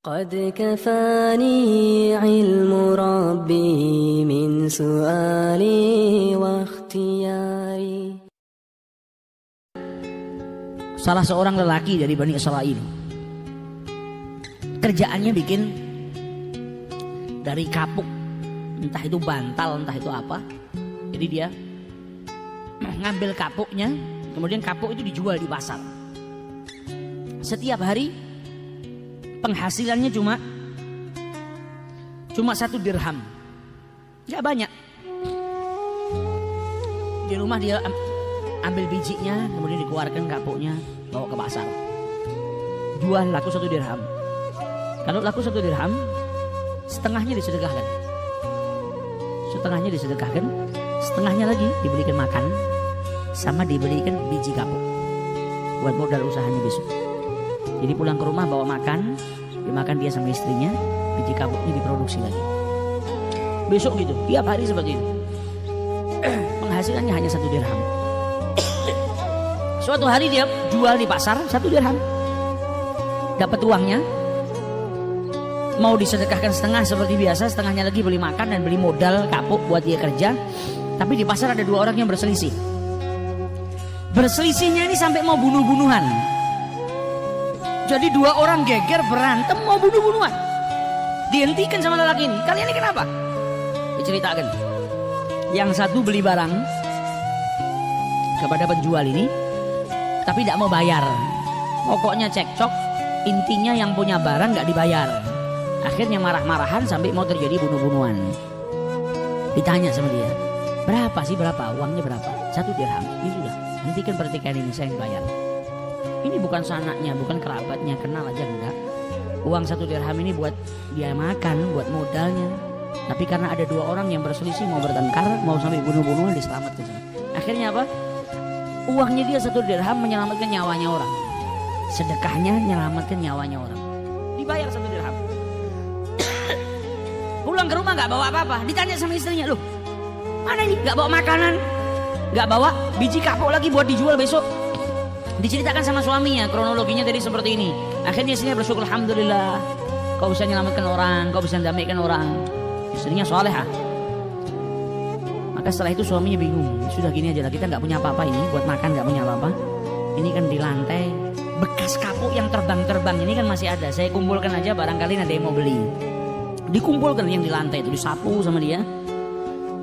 قد كفاني علم ربي من سؤالي واختياري. Salah seorang lelaki dari Bani Israel, kerjaannya bikin dari kapuk, entah itu bantal, entah itu apa. Jadi dia ngambil kapuknya, kemudian kapuk itu dijual di pasar. Setiap hari penghasilannya cuma 1 dirham, nggak banyak. Di rumah dia ambil bijinya, kemudian dikeluarkan kapuknya, bawa ke pasar, jual, laku 1 dirham. Kalau laku 1 dirham, setengahnya disedekahkan, setengahnya lagi dibelikan makan, sama dibelikan biji kapuk buat modal usahanya besok. Jadi pulang ke rumah bawa makan, dimakan dia sama istrinya, biji kapuknya diproduksi lagi. Besok gitu, tiap hari seperti itu. Penghasilannya hanya 1 dirham. Suatu hari dia jual di pasar 1 dirham. Dapat uangnya, mau disedekahkan setengah seperti biasa, setengahnya lagi beli makan dan beli modal kapuk buat dia kerja. Tapi di pasar ada 2 orang yang berselisih. Berselisihnya ini sampai mau bunuh-bunuhan. Jadi 2 orang geger berantem mau bunuh-bunuhan. Dihentikan sama lelaki ini. Kalian ini kenapa? Diceritakan. Yang satu beli barang kepada penjual ini, tapi tidak mau bayar. Pokoknya cekcok. Intinya yang punya barang nggak dibayar. Akhirnya marah-marahan sampai mau terjadi bunuh-bunuhan. Ditanya sama dia, berapa sih, berapa? Uangnya berapa? 1 dirham. Ya sudah, hentikan pertikaian ini, saya yang bayar. Ini bukan sanaknya, bukan kerabatnya, kenal aja enggak. Uang 1 dirham ini buat dia makan, buat modalnya. Tapi karena ada 2 orang yang berselisih, mau bertengkar, mau sampai bunuh-bunuhan, diselamatkan. Akhirnya apa? Uangnya dia 1 dirham menyelamatkan nyawanya orang. Sedekahnya menyelamatkan nyawanya orang. Dibayar 1 dirham. Pulang ke rumah nggak bawa apa-apa. Ditanya sama istrinya, loh, mana ini? Nggak bawa makanan, nggak bawa biji kapuk lagi buat dijual besok. Diceritakan sama suaminya, kronologinya tadi seperti ini. Akhirnya istrinya bersyukur, alhamdulillah, kau bisa menyelamatkan orang, kau bisa mendamaikan orang. Istrinya salehah. Maka setelah itu suaminya bingung, sudah gini aja lah, kita nggak punya apa-apa ini, buat makan nggak punya apa-apa. Ini kan di lantai bekas kapuk yang terbang-terbang ini kan masih ada. Saya kumpulkan aja, barangkali ada yang mau beli. Dikumpulkan yang di lantai itu, disapu sama dia.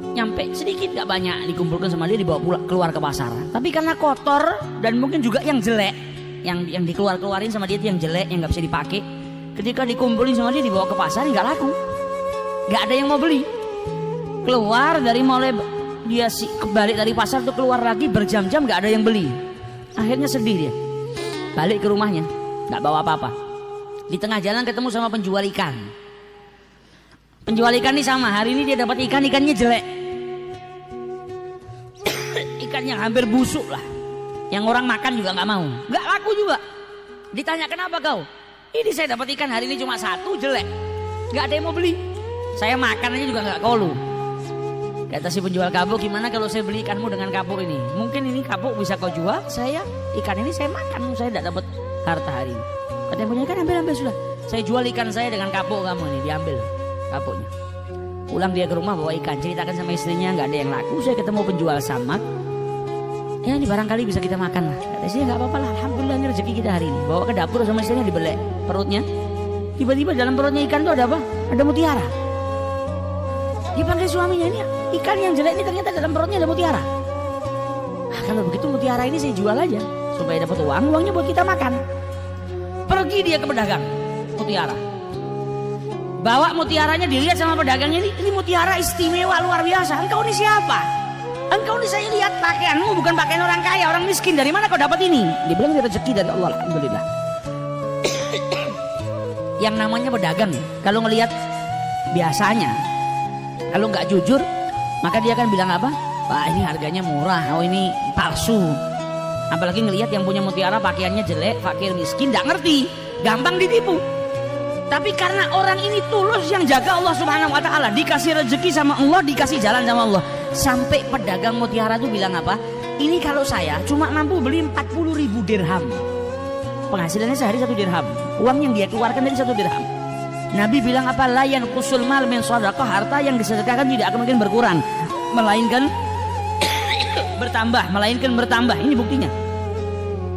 Nyampe sedikit gak banyak, dikumpulkan sama dia, dibawa pulang keluar ke pasar. Tapi karena kotor dan mungkin juga yang jelek, yang dikeluarin sama dia itu yang jelek, yang nggak bisa dipakai. Ketika dikumpulin sama dia, dibawa ke pasar, nggak laku, nggak ada yang mau beli. Keluar dari mulai dia balik dari pasar tuh, keluar lagi berjam-jam nggak ada yang beli. Akhirnya sedih dia, balik ke rumahnya, nggak bawa apa-apa. Di tengah jalan ketemu sama penjual ikan. Penjual ikan ini sama, hari ini dia dapat ikan, ikannya jelek. Ikan yang hampir busuk lah, yang orang makan juga nggak mau, nggak laku juga. Ditanya, kenapa kau? Ini saya dapat ikan hari ini cuma 1, jelek, nggak ada yang mau beli. Saya makan aja juga nggak kolu. Kata si penjual kapuk, gimana kalau saya beli ikanmu dengan kapuk ini? Mungkin ini kapuk bisa kau jual, saya ikan ini saya makan, saya tidak dapat harta hari ini. Kata yang punya ikan, ambil sudah, saya jual ikan saya dengan kapuk kamu ini, diambil kapuknya. Pulang dia ke rumah bawa ikan, ceritakan sama istrinya, nggak ada yang laku. Saya ketemu penjual samak, ya ini barangkali bisa kita makan lah. Kata istrinya, nggak apa-apa lah, alhamdulillah ini rezeki kita hari ini. Bawa ke dapur sama istrinya, dibelek perutnya. Tiba-tiba dalam perutnya ikan itu ada apa? Ada mutiara. Dipanggil suaminya, ini ikan yang jelek ini ternyata dalam perutnya ada mutiara. Kalau begitu mutiara ini saya jual aja supaya dapat uang, uangnya buat kita makan. Pergi dia ke pedagang mutiara, bawa mutiaranya, dilihat sama pedagangnya, ini mutiara istimewa luar biasa. Engkau ini siapa? Engkau ini saya lihat pakaianmu bukan pakaian orang kaya, orang miskin. Dari mana kau dapat ini? Dia bilang rezeki dari Allah, alhamdulillah. Yang namanya pedagang, kalau ngelihat biasanya, kalau nggak jujur, maka dia akan bilang apa? Wah, ini harganya murah, oh ini palsu. Apalagi ngelihat yang punya mutiara pakaiannya jelek, fakir miskin, nggak ngerti, gampang ditipu. Tapi karena orang ini tulus yang jaga Allah Subhanahu wa taala, dikasih rezeki sama Allah, dikasih jalan sama Allah. Sampai pedagang mutiara itu bilang apa? Ini kalau saya cuma mampu beli 40.000 dirham. Penghasilannya sehari 1 dirham. Uang yang dia keluarkan dari 1 dirham. Nabi bilang apa? La yanqusul mal min shadaqah, harta yang disedekahkan tidak akan mungkin berkurang, melainkan bertambah. Ini buktinya.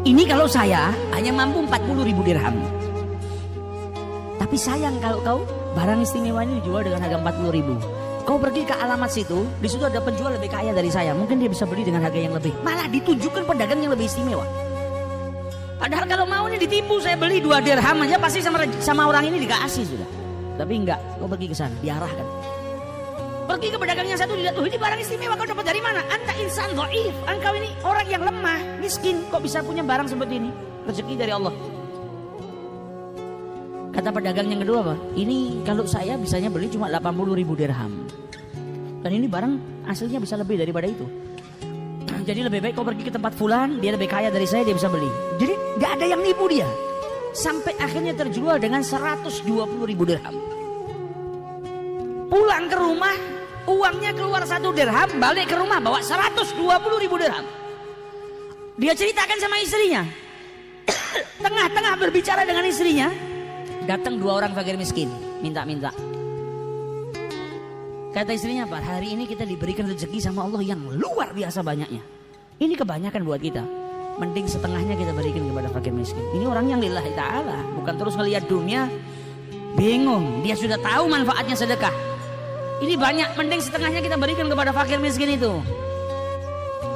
Ini kalau saya hanya mampu 40.000 dirham. Tapi sayang kalau kau barang istimewa ini dijual dengan harga 40.000. Kau pergi ke alamat situ, di situ ada penjual lebih kaya dari saya, mungkin dia bisa beli dengan harga yang lebih. Malah ditunjukkan pedagang yang lebih istimewa. Padahal kalau mau nih ditipu, saya beli 2 dirham aja pasti sama orang ini dikasih sudah. Tapi enggak, kau pergi ke sana, diarahkan. Pergi ke pedagang yang satu, dilihat, ini barang istimewa, kau dapat dari mana? Anta insan dhaif, engkau ini orang yang lemah, miskin, kok bisa punya barang seperti ini? Rezeki dari Allah. Kata pedagang yang kedua apa? Ini kalau saya bisanya beli cuma 80.000 dirham. Dan ini barang aslinya bisa lebih daripada itu. Jadi lebih baik kau pergi ke tempat fulan, dia lebih kaya dari saya, dia bisa beli. Jadi gak ada yang nipu dia. Sampai akhirnya terjual dengan 120.000 dirham. Pulang ke rumah, uangnya keluar 1 dirham, balik ke rumah bawa 120.000 dirham. Dia ceritakan sama istrinya. Tengah-tengah berbicara dengan istrinya, datang 2 orang fakir miskin, minta-minta. Kata istrinya apa? Hari ini kita diberikan rezeki sama Allah yang luar biasa banyaknya. Ini kebanyakan buat kita. Mending setengahnya kita berikan kepada fakir miskin. Ini orang yang lillahi ta'ala, bukan terus ngelihat dunia bingung. Dia sudah tahu manfaatnya sedekah. Ini banyak, mending setengahnya kita berikan kepada fakir miskin itu.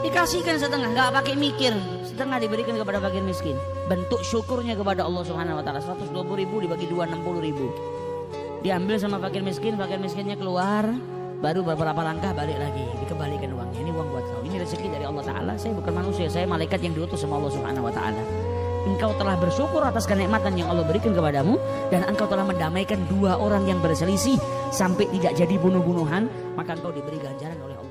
Dikasihkan setengah, gak pakai mikir. Setengah diberikan kepada fakir miskin. Bentuk syukurnya kepada Allah Subhanahu wa taala. 120.000 dibagi 2, 60.000. Diambil sama fakir miskinnya keluar, baru beberapa langkah balik lagi, dikembalikan uangnya. Ini uang buat kau, ini rezeki dari Allah Ta'ala. Saya bukan manusia, saya malaikat yang diutus sama Allah Subhanahu wa taala. Engkau telah bersyukur atas kenikmatan yang Allah berikan kepadamu, dan engkau telah mendamaikan 2 orang yang berselisih sampai tidak jadi bunuh-bunuhan, maka engkau diberi ganjaran oleh Allah.